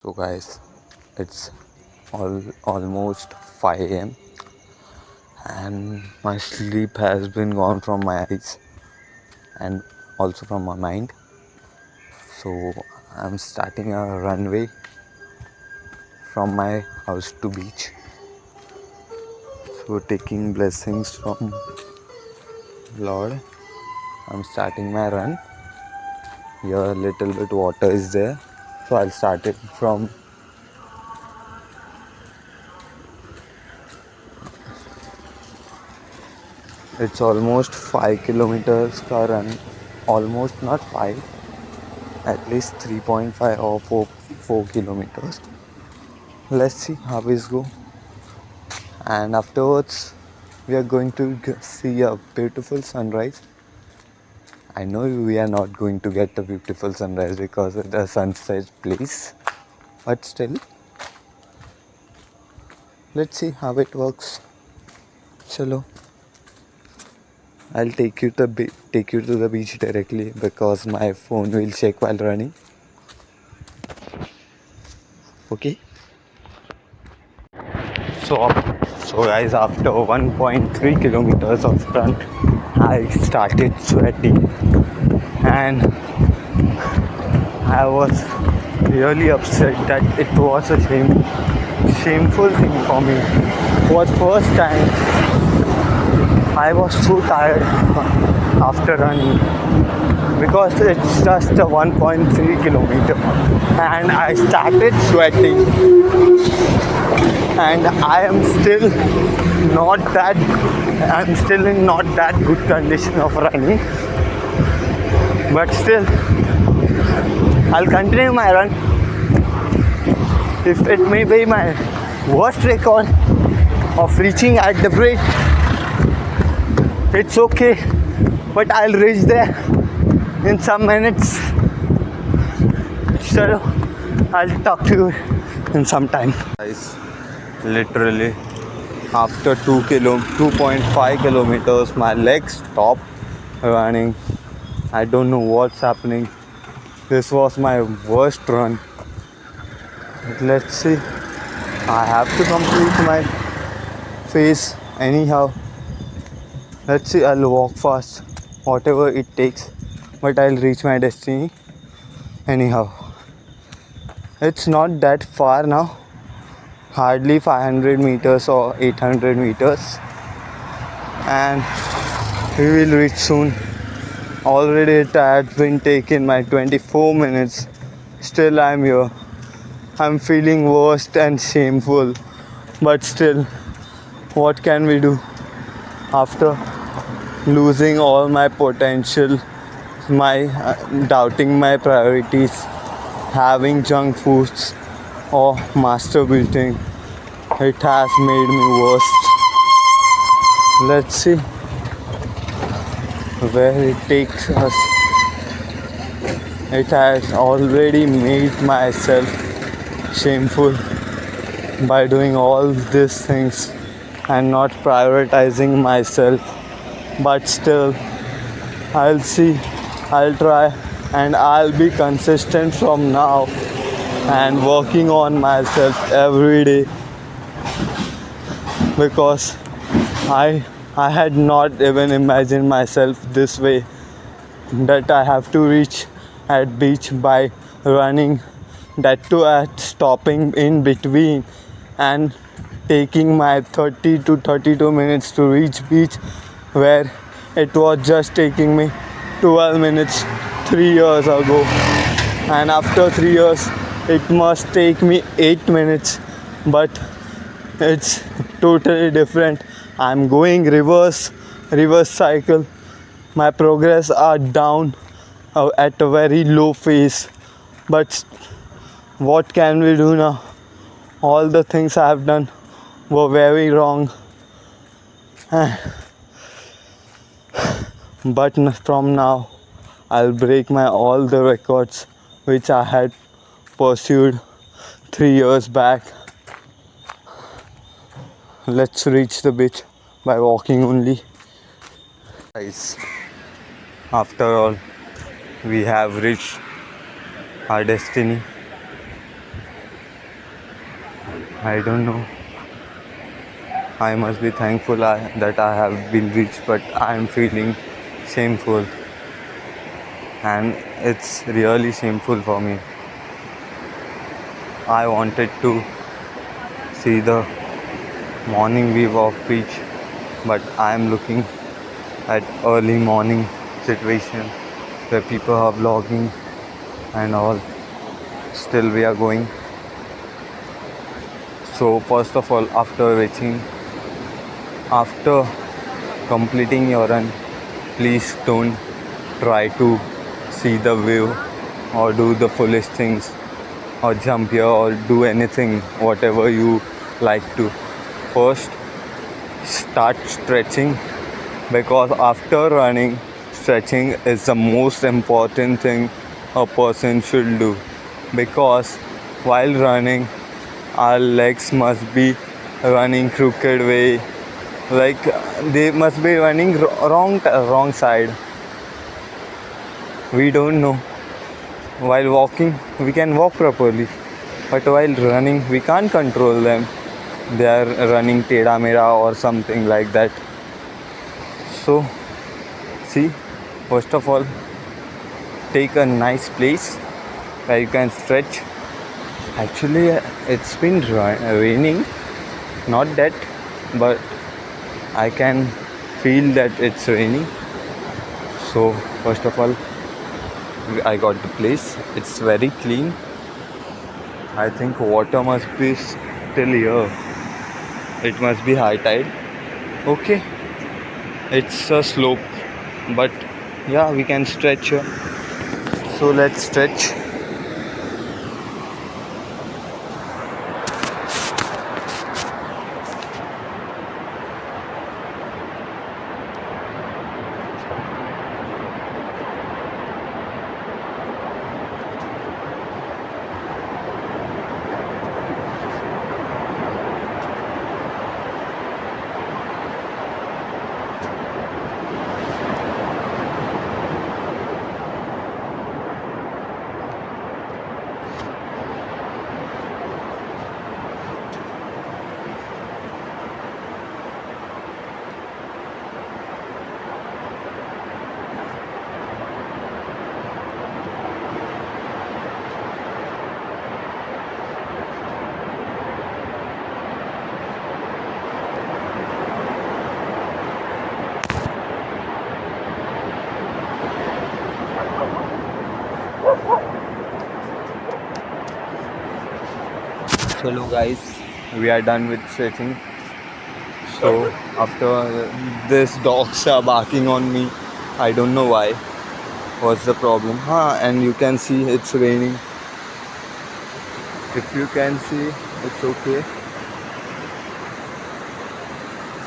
So guys, it's almost 5 a.m. and my sleep has been gone from my eyes and also from my mind. So I'm starting a runway from my house to beach. So taking blessings from Lord, I'm starting my run. Here a little bit water is there. So I'll start it from it's almost 5 kilometers ka run. Almost not 5, at least 3.5 or 4 kilometers. Let's see how it go. And afterwards, we are going to see a beautiful sunrise. I know we are not going to get a beautiful sunrise because it's a sunset place, but still, let's see how it works. Chalo, I'll take you to the beach directly because my phone will shake while running. Okay. So guys, after 1.3 kilometers of run, I started sweating and I was really upset that it was a shameful thing for me. For the first time, I was so tired after running because it's just a 1.3 kilometer and I started sweating and I'm still in not that good condition of running, but still I'll continue my run. If it may be my worst record of reaching at the bridge, it's okay, but I'll reach there in some minutes. So I'll talk to you in some time. Guys, literally after 2.5 kilometers, my legs stopped running. I don't know what's happening. This was my worst run. But let's see. I have to complete my phase anyhow. Let's see. I'll walk fast, whatever it takes, but I'll reach my destiny anyhow. It's not that far now. Hardly 500 meters or 800 meters, and we will reach soon. Already it had been taken my 24 minutes. Still I'm here. I'm feeling worst and shameful, but still, what can we do after losing all my potential, my doubting my priorities, having junk foods or masturbating? It has made me worse. Let's see where it takes us. It has already made myself shameful by doing all these things and not prioritizing myself, but still I'll see, I'll try, and I'll be consistent from now and working on myself every day, because I had not even imagined myself this way, that I have to reach at beach by running, that too at stopping in between and taking my 30 to 32 minutes to reach beach, where it was just taking me 12 minutes 3 years ago, and after 3 years it must take me 8 minutes, but it's totally different. I'm going reverse cycle. My progress are down at a very low phase, but what can we do now? All the things I have done were very wrong. But from now I'll break my all the records which I had pursued 3 years back. Let's reach the beach by walking only. Guys, after all, we have reached our destiny. I don't know. I must be thankful that I have been rich, but I am feeling shameful, and it's really shameful for me. I wanted to see the morning view of beach, but I am looking at early morning situation where people are vlogging and all. Still, we are going. So first of all, after completing your run, please don't try to see the view or do the foolish things or jump here or do anything whatever you like to. First, start stretching, because after running, stretching is the most important thing a person should do, because while running our legs must be running crooked way, like they must be running wrong side. We don't know. While walking we can walk properly, but while running we can't control them. They are running teda mera or something like that. So see, first of all, take a nice place where you can stretch. Actually, it's been raining, not that, but I can feel that it's raining. So first of all, I got the place. It's very clean. I think water must be still here. It must be high tide. Okay, it's a slope, but yeah, we can stretch here. So let's stretch. Hello guys, we are done with stretching. So after this, dogs are barking on me. I don't know why. What's the problem? And you can see it's raining. If you can see, it's okay.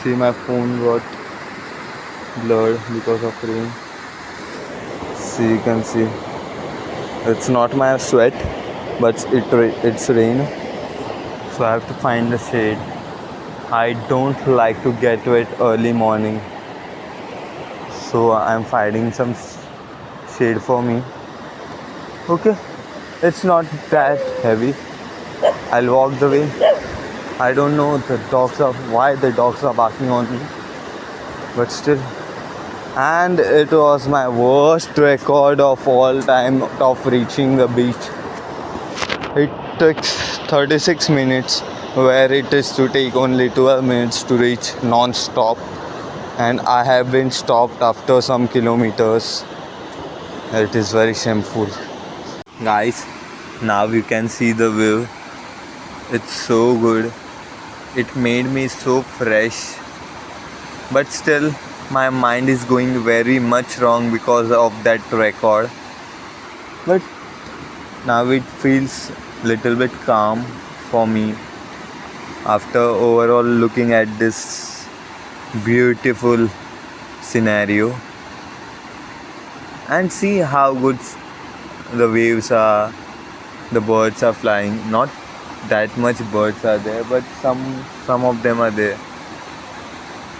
See, my phone got blurred because of rain. See, you can see. It's not my sweat, but it's rain. So I have to find the shade. I don't like to get wet early morning, so I'm finding some shade for me. Okay, it's not that heavy. I'll walk the way. I don't know why the dogs are barking on me, but still. And it was my worst record of all time of reaching the beach. It takes 36 minutes, where it is to take only 12 minutes to reach non-stop, and I have been stopped after some kilometers. It is very shameful. Guys, now you can see the view. It's so good. It made me so fresh, but still my mind is going very much wrong because of that record. But now it feels little bit calm for me after overall looking at this beautiful scenario, and see how good the waves are, the birds are flying. Not that much birds are there, but some of them are there.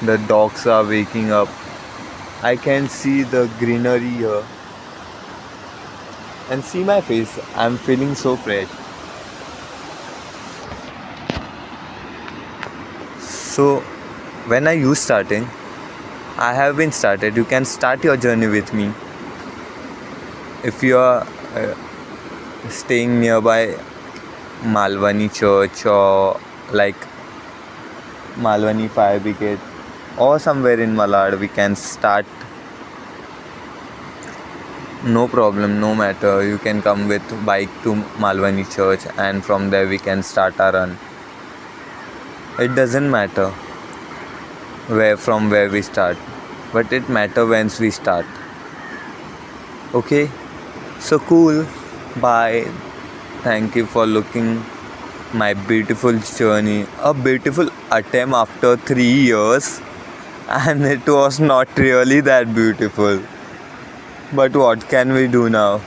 The dogs are waking up. I can see the greenery here, and see my face. I'm feeling so fresh. So when are you starting? I have been started. You can start your journey with me. If you are staying nearby Malwani Church or like Malwani Fire Brigade or somewhere in Malad, we can start. No problem, no matter. You can come with bike to Malwani Church and from there we can start our run. It doesn't matter where we start, but it matter once we start. Okay, so cool. Bye. Thank you for looking my beautiful journey, a beautiful attempt after 3 years, and it was not really that beautiful. But what can we do now?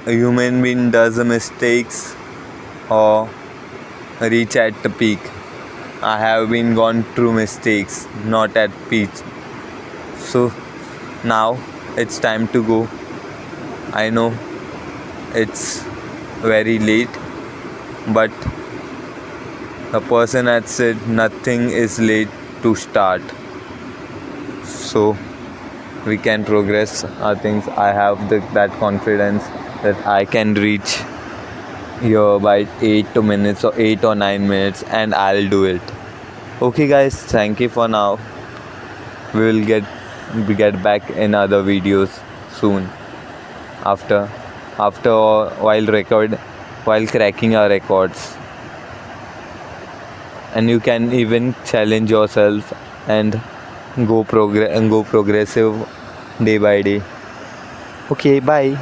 A human being does mistakes or reach at the peak. I have been gone through mistakes, not at peak. So now it's time to go. I know it's very late, but the person had said nothing is late to start. So we can progress our things. I have that confidence that I can reach here by 8 minutes or 8 or 9 minutes, and I'll do it. Okay guys, thank you for now. We will get back in other videos soon after while cracking our records. And you can even challenge yourself and go progressive day by day. Okay, bye.